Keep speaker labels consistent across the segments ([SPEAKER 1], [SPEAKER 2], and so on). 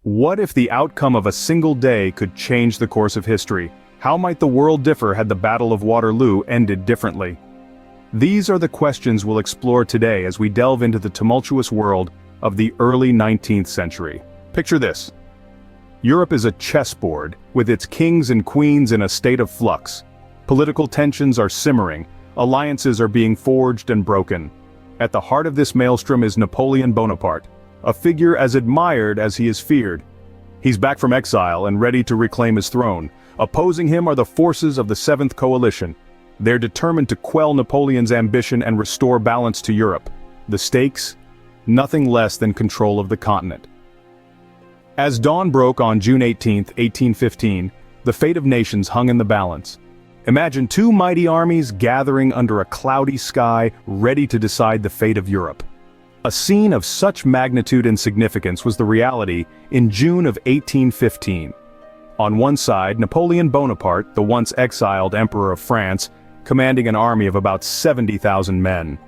[SPEAKER 1] What if the outcome of a single day could change the course of history? How might the world differ had the Battle of Waterloo ended differently? These are the questions we'll explore today as we delve into the tumultuous world of the early 19th century. Picture this. Europe is a chessboard, with its kings and queens in a state of flux. Political tensions are simmering, alliances are being forged and broken. At the heart of this maelstrom is Napoleon Bonaparte, a figure as admired as he is feared. He's back from exile and ready to reclaim his throne. Opposing him are the forces of the Seventh Coalition. They're determined to quell Napoleon's ambition and restore balance to Europe. The stakes? Nothing less than control of the continent. As dawn broke on June 18, 1815, the fate of nations hung in the balance. Imagine two mighty armies gathering under a cloudy sky, ready to decide the fate of Europe. A scene of such magnitude and significance was the reality in June of 1815. On one side, Napoleon Bonaparte, the once exiled Emperor of France, commanding an army of about 70,000 men.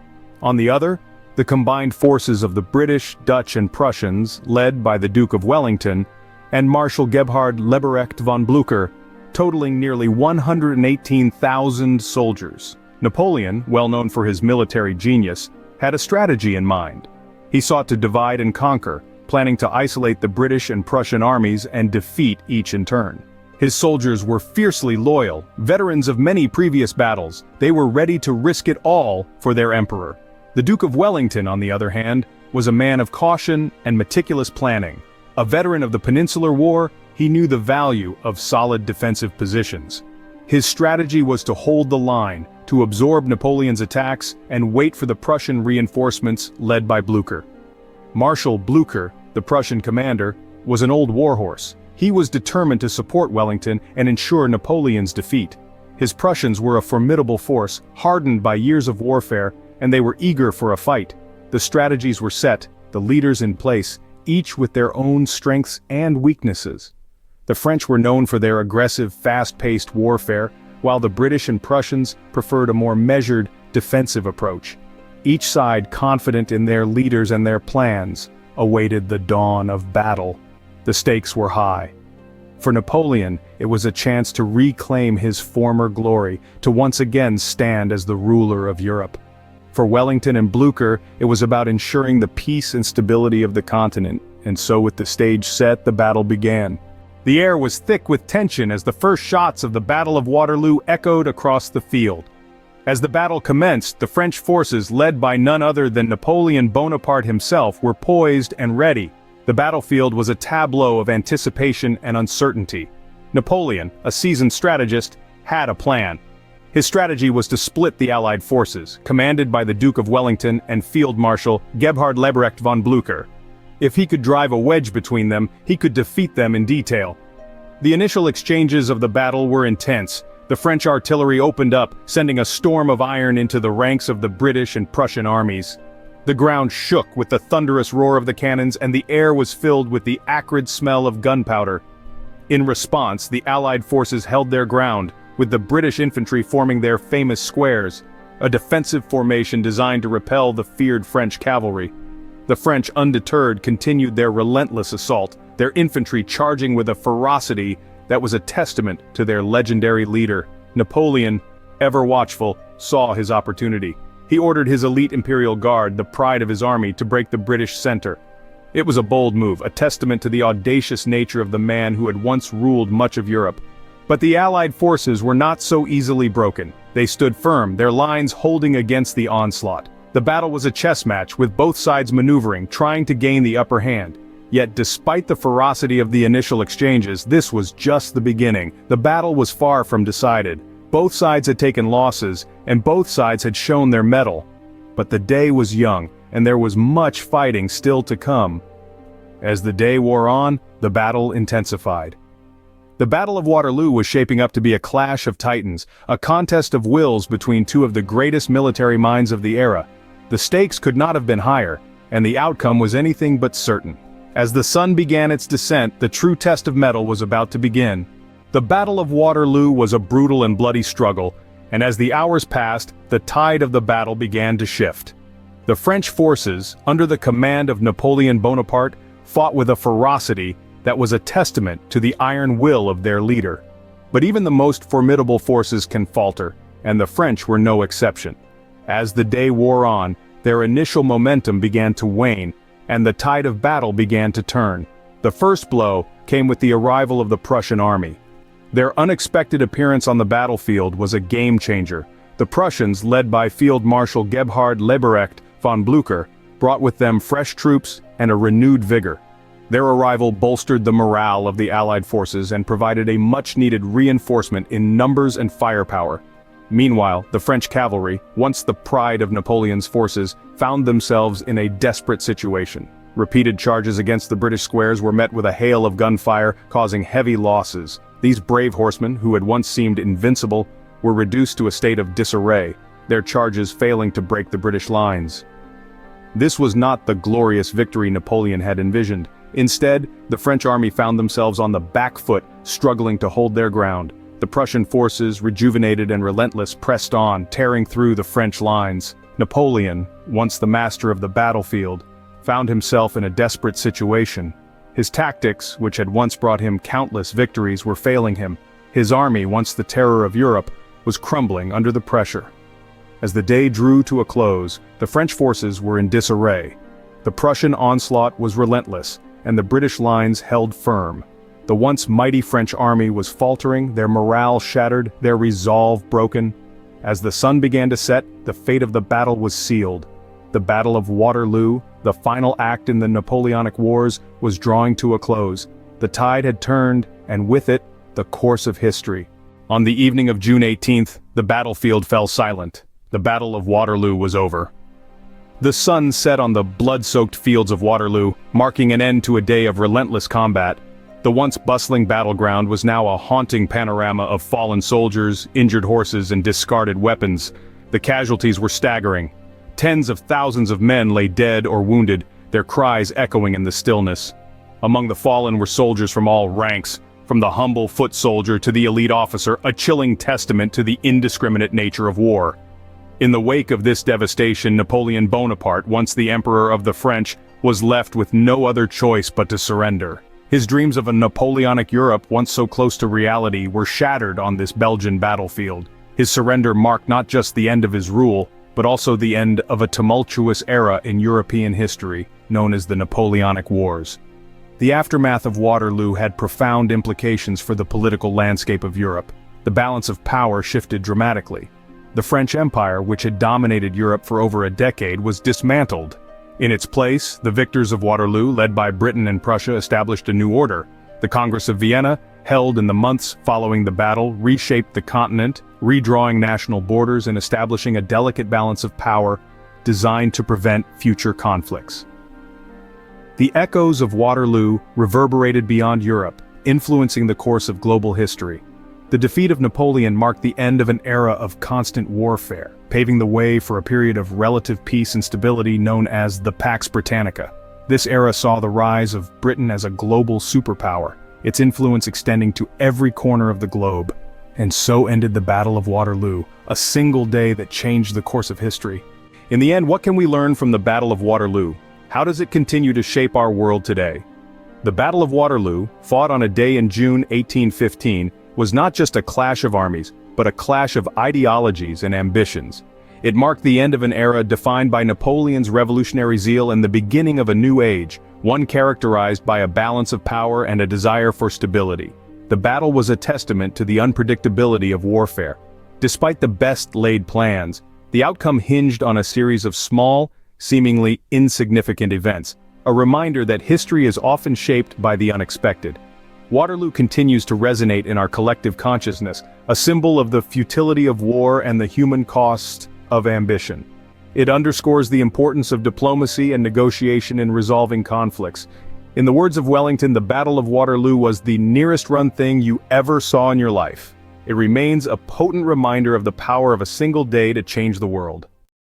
[SPEAKER 1] On the other, the combined forces of the British, Dutch and Prussians, led by the Duke of Wellington, and Marshal Gebhard Leberecht von Blücher, totaling nearly 118,000 soldiers. Napoleon, well known for his military genius, had a strategy in mind. He sought to divide and conquer, planning to isolate the British and Prussian armies and defeat each in turn. His soldiers were fiercely loyal, veterans of many previous battles. They were ready to risk it all for their emperor. The Duke of Wellington, on the other hand, was a man of caution and meticulous planning. A veteran of the Peninsular War, he knew the value of solid defensive positions. His strategy was to hold the line, to absorb Napoleon's attacks and wait for the Prussian reinforcements led by Blücher. Marshal Blücher, the Prussian commander, was an old warhorse. He was determined to support Wellington and ensure Napoleon's defeat. His Prussians were a formidable force, hardened by years of warfare, and they were eager for a fight. The strategies were set, the leaders in place, each with their own strengths and weaknesses. The French were known for their aggressive, fast-paced warfare, while the British and Prussians preferred a more measured, defensive approach. Each side, confident in their leaders and their plans, awaited the dawn of battle. The stakes were high. For Napoleon, it was a chance to reclaim his former glory, to once again stand as the ruler of Europe. For Wellington and Blücher, it was about ensuring the peace and stability of the continent, and so with the stage set, the battle began. The air was thick with tension as the first shots of the Battle of Waterloo echoed across the field. As the battle commenced, the French forces, led by none other than Napoleon Bonaparte himself, were poised and ready. The battlefield was a tableau of anticipation and uncertainty. Napoleon, a seasoned strategist, had a plan. His strategy was to split the Allied forces, commanded by the Duke of Wellington and Field Marshal Gebhard Leberecht von Blücher. If he could drive a wedge between them, he could defeat them in detail. The initial exchanges of the battle were intense. The French artillery opened up, sending a storm of iron into the ranks of the British and Prussian armies. The ground shook with the thunderous roar of the cannons, and the air was filled with the acrid smell of gunpowder. In response, the Allied forces held their ground, with the British infantry forming their famous squares, a defensive formation designed to repel the feared French cavalry. The French, undeterred, continued their relentless assault, their infantry charging with a ferocity that was a testament to their legendary leader. Napoleon, ever watchful, saw his opportunity. He ordered his elite Imperial Guard, the pride of his army, to break the British center. It was a bold move, a testament to the audacious nature of the man who had once ruled much of Europe. But the Allied forces were not so easily broken. They stood firm, their lines holding against the onslaught. The battle was a chess match, with both sides maneuvering, trying to gain the upper hand. Yet despite the ferocity of the initial exchanges, this was just the beginning. The battle was far from decided. Both sides had taken losses, and both sides had shown their mettle. But the day was young, and there was much fighting still to come. As the day wore on, the battle intensified. The Battle of Waterloo was shaping up to be a clash of titans, a contest of wills between two of the greatest military minds of the era. The stakes could not have been higher, and the outcome was anything but certain. As the sun began its descent, the true test of mettle was about to begin. The Battle of Waterloo was a brutal and bloody struggle, and as the hours passed, the tide of the battle began to shift. The French forces, under the command of Napoleon Bonaparte, fought with a ferocity that was a testament to the iron will of their leader. But even the most formidable forces can falter, and the French were no exception. As the day wore on, their initial momentum began to wane, and the tide of battle began to turn. The first blow came with the arrival of the Prussian army. Their unexpected appearance on the battlefield was a game-changer. The Prussians, led by Field Marshal Gebhard Leberecht von Blücher, brought with them fresh troops and a renewed vigor. Their arrival bolstered the morale of the Allied forces and provided a much-needed reinforcement in numbers and firepower. Meanwhile, the French cavalry, once the pride of Napoleon's forces, found themselves in a desperate situation. Repeated charges against the British squares were met with a hail of gunfire, causing heavy losses. These brave horsemen, who had once seemed invincible, were reduced to a state of disarray, their charges failing to break the British lines. This was not the glorious victory Napoleon had envisioned. Instead, the French army found themselves on the back foot, struggling to hold their ground. The Prussian forces, rejuvenated and relentless, pressed on, tearing through the French lines. Napoleon, once the master of the battlefield, found himself in a desperate situation. His tactics, which had once brought him countless victories, were failing him. His army, once the terror of Europe, was crumbling under the pressure. As the day drew to a close, the French forces were in disarray. The Prussian onslaught was relentless, and the British lines held firm. The once mighty French army was faltering, their morale shattered, their resolve broken. As the sun began to set, the fate of the battle was sealed. The Battle of Waterloo, the final act in the Napoleonic Wars, was drawing to a close. The tide had turned, and with it, the course of history. On the evening of June 18th, the battlefield fell silent. The Battle of Waterloo was over. The sun set on the blood-soaked fields of Waterloo, marking an end to a day of relentless combat. The once bustling battleground was now a haunting panorama of fallen soldiers, injured horses, and discarded weapons. The casualties were staggering. Tens of thousands of men lay dead or wounded, their cries echoing in the stillness. Among the fallen were soldiers from all ranks, from the humble foot soldier to the elite officer, a chilling testament to the indiscriminate nature of war. In the wake of this devastation, Napoleon Bonaparte, once the Emperor of the French, was left with no other choice but to surrender. His dreams of a Napoleonic Europe, once so close to reality, were shattered on this Belgian battlefield. His surrender marked not just the end of his rule, but also the end of a tumultuous era in European history, known as the Napoleonic Wars. The aftermath of Waterloo had profound implications for the political landscape of Europe. The balance of power shifted dramatically. The French Empire, which had dominated Europe for over a decade, was dismantled. In its place, the victors of Waterloo, led by Britain and Prussia, established a new order. The Congress of Vienna, held in the months following the battle, reshaped the continent, redrawing national borders and establishing a delicate balance of power designed to prevent future conflicts. The echoes of Waterloo reverberated beyond Europe, influencing the course of global history. The defeat of Napoleon marked the end of an era of constant warfare, paving the way for a period of relative peace and stability known as the Pax Britannica. This era saw the rise of Britain as a global superpower, its influence extending to every corner of the globe. And so ended the Battle of Waterloo, a single day that changed the course of history. In the end, what can we learn from the Battle of Waterloo? How does it continue to shape our world today? The Battle of Waterloo, fought on a day in June 1815, was not just a clash of armies, but a clash of ideologies and ambitions. It marked the end of an era defined by Napoleon's revolutionary zeal and the beginning of a new age, one characterized by a balance of power and a desire for stability. The battle was a testament to the unpredictability of warfare. Despite the best-laid plans, the outcome hinged on a series of small, seemingly insignificant events, a reminder that history is often shaped by the unexpected. Waterloo continues to resonate in our collective consciousness, a symbol of the futility of war and the human cost of ambition. It underscores the importance of diplomacy and negotiation in resolving conflicts. In the words of Wellington, the Battle of Waterloo was the nearest run thing you ever saw in your life. It remains a potent reminder of the power of a single day to change the world.